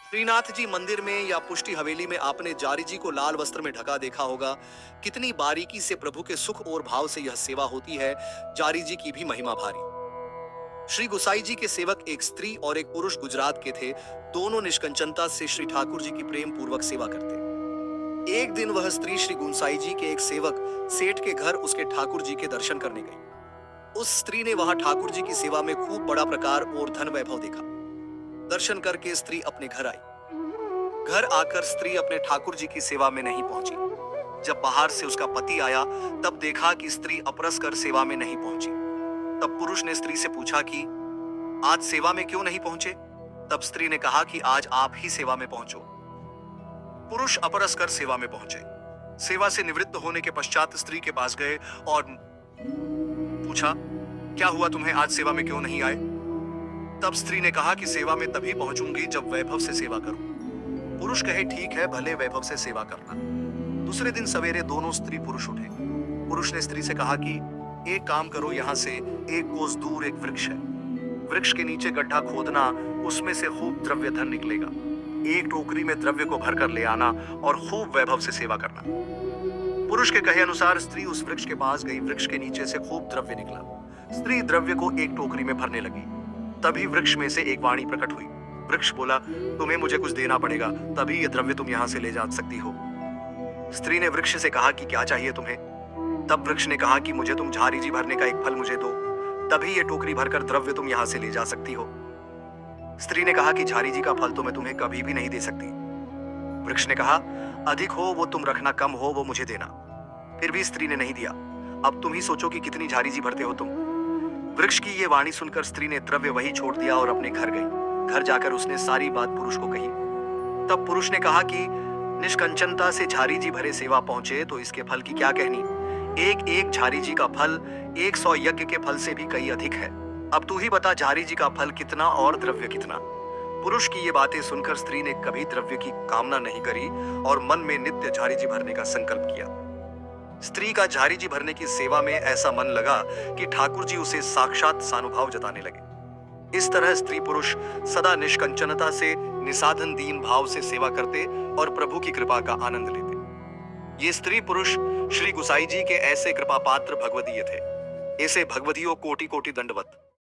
श्रीनाथ जी मंदिर में या पुष्टि हवेली में आपने जारी जी को लाल वस्त्र में ढका देखा होगा। कितनी बारीकी से प्रभु के सुख और भाव से यह सेवा होती है। जारी जी की भी महिमा भारी। श्री गुसाई जी के सेवक एक स्त्री और एक पुरुष गुजरात के थे। दोनों निष्कंचनता से श्री ठाकुर जी की प्रेम पूर्वक सेवा करते। एक दिन वह स्त्री श्री गुसाई जी के एक सेवक सेठ के घर उसके ठाकुर जी के दर्शन करने गई। उस स्त्री ने वहां ठाकुर जी की सेवा में खूब बड़ा प्रकार और धन वैभव देखा। दर्शन करके स्त्री अपने घर आई। घर आकर स्त्री अपने ठाकुर जी की सेवा में नहीं पहुंची। जब बाहर से उसका पति आया तब देखा कि स्त्री अपरस कर सेवा में नहीं पहुंची। तब पुरुष ने स्त्री से पूछा कि आज सेवा में क्यों नहीं पहुंचे। तब स्त्री ने कहा कि आज आप ही सेवा में पहुंचो। पुरुष अपरस कर सेवा में पहुंचे। सेवा से निवृत्त होने के पश्चात स्त्री के पास गए और पूछा, क्या हुआ, तुम्हें आज सेवा में क्यों नहीं आए। तब स्त्री ने कहा कि सेवा में तभी पहुंचूंगी जब वैभव से सेवा करूं। पुरुष कहे, ठीक है, भले वैभव से सेवा करना। दूसरे दिन सवेरे दोनों स्त्री पुरुष उठे। पुरुष ने स्त्री से कहा कि एक काम करो, यहाँ से एक कोस दूर एक वृक्ष है। वृक्ष के नीचे गड्ढा खोदना, उसमें से खूब द्रव्य धन निकलेगा। एक टोकरी में द्रव्य को भरकर ले आना और खूब वैभव से सेवा करना। पुरुष के कहे अनुसार स्त्री उस वृक्ष के पास गई। वृक्ष के नीचे से खूब द्रव्य निकला। स्त्री द्रव्य को एक टोकरी में भरने लगी। तभी वृक्ष में से एक वाणी प्रकट हुई। वृक्ष बोला, तुम्हें मुझे कुछ देना पड़ेगा, तभी ये द्रव्य तुम यहाँ से ले जा सकती हो। स्त्री ने वृक्ष से कहा कि क्या चाहिए तुम्हें। तब वृक्ष ने कहा कि मुझे तुम झारी जी भरने का एक फल मुझे दो, तभी ये टोकरी भरकर द्रव्य तुम यहाँ से ले जा सकती हो। स्त्री ने कहा कि झारी जी का फल तो मैं तुम्हें कभी भी नहीं दे सकती। वृक्ष ने कहा, अधिक हो वो तुम रखना, कम हो वो मुझे देना। फिर भी स्त्री ने नहीं दिया। अब तुम ही सोचो कि कितनी झारी जी भरते हो तुम। वृक्ष की ये वाणी सुनकर स्त्री ने द्रव्य वही छोड़ दिया और अपने घर गई। घर जाकर उसने सारी बात पुरुष को कही। तब पुरुष ने कहा कि निष्कंचनता से झारी जी भरे सेवा पहुंचे तो इसके फल की क्या कहनी। एक एक झारी जी का फल 100 यज्ञ के फल से भी कई अधिक है। अब तू ही बता, झारी जी का फल कितना और द्रव्य कितना। पुरुष की ये बातें सुनकर स्त्री ने कभी द्रव्य की कामना नहीं करी और मन में नित्य झारी जी भरने का संकल्प किया। स्त्री का झारी जी भरने की सेवा में ऐसा मन लगा कि ठाकुर जी उसे साक्षात सानुभाव जताने लगे। इस तरह स्त्री पुरुष सदा निष्कंचनता से निसाधन दीन भाव से सेवा करते और प्रभु की कृपा का आनंद लेते। ये स्त्री पुरुष श्री गुसाई जी के ऐसे कृपा पात्र भगवदीय थे। ऐसे भगवदियों कोटि कोटि दंडवत।